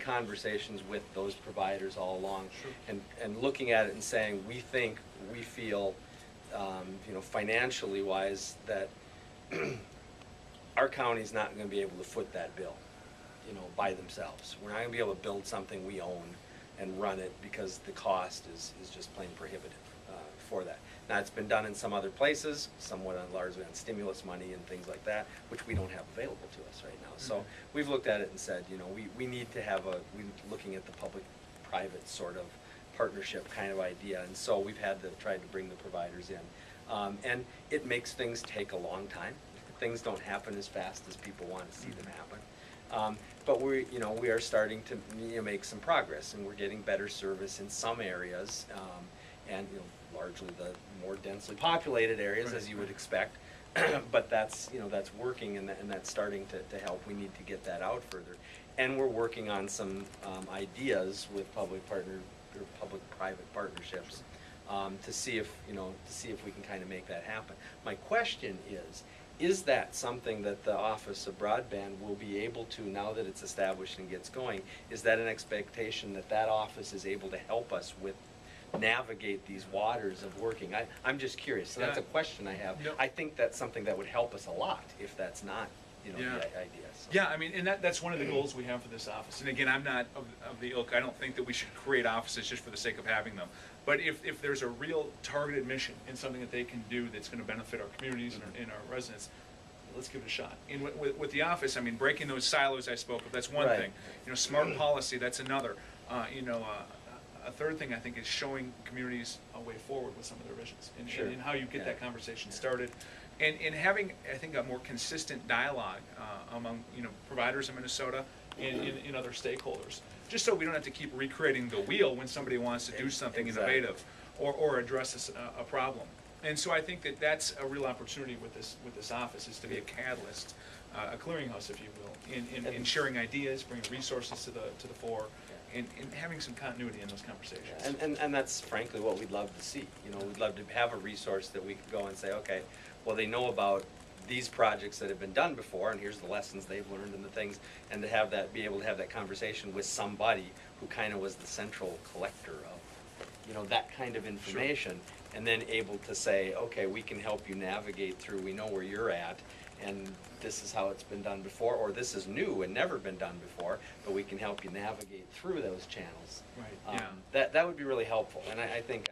conversations with those providers all along, Sure. and looking at it and saying, we feel, you know, financially wise, that our county's not going to be able to foot that bill, you know, by themselves. We're not going to be able to build something we own and run it, because the cost is just plain prohibitive for that. Now, it's been done in some other places, somewhat largely on stimulus money and things like that, which we don't have available to us right now. So we've looked at it and said, you know, we need to have looking at the public-private sort of partnership kind of idea, and so we've tried to bring the providers in. And it makes things take a long time. Things don't happen as fast as people want to see them happen. But we are starting to, you know, make some progress, and we're getting better service in some areas, and, you know, largely the more densely populated areas, as you would expect. But that's working, and that's starting to help. We need to get that out further, and we're working on some ideas with public-private partnerships to see if we can kind of make that happen. My question is that something that the Office of Broadband will be able to, now that it's established and gets going? Is that an expectation that office is able to help us with navigate these waters of working? I'm just curious. So that's a question I have. No. I think that's something that would help us a lot if that's not, you know, the idea. So. Yeah, I mean, and that's one of the goals we have for this office. And again, I'm not of the ilk. I don't think that we should create offices just for the sake of having them. But if there's a real targeted mission and something that they can do that's going to benefit our communities and our residents, let's give it a shot. And with the office, I mean, breaking those silos I spoke of, that's one thing. You know, smart policy, that's another. A third thing I think is showing communities a way forward with some of their visions, and how you get that conversation started, and having, I think, a more consistent dialogue among, you know, providers in Minnesota and other stakeholders, just so we don't have to keep recreating the wheel when somebody wants to do something innovative or address a problem. And so I think that's a real opportunity with this office, is to be a catalyst, a clearinghouse, if you will, in sharing ideas, bringing resources to the fore. And having some continuity in those conversations. And that's frankly what we'd love to see. You know, we'd love to have a resource that we could go and say, okay, well, they know about these projects that have been done before, and here's the lessons they've learned and the things, and to be able to have that conversation with somebody who kind of was the central collector of, you know, that kind of information, and then able to say, okay, we can help you navigate through, we know where you're at, and this is how it's been done before, or this is new and never been done before, but we can help you navigate through those channels. Right. That would be really helpful, and I think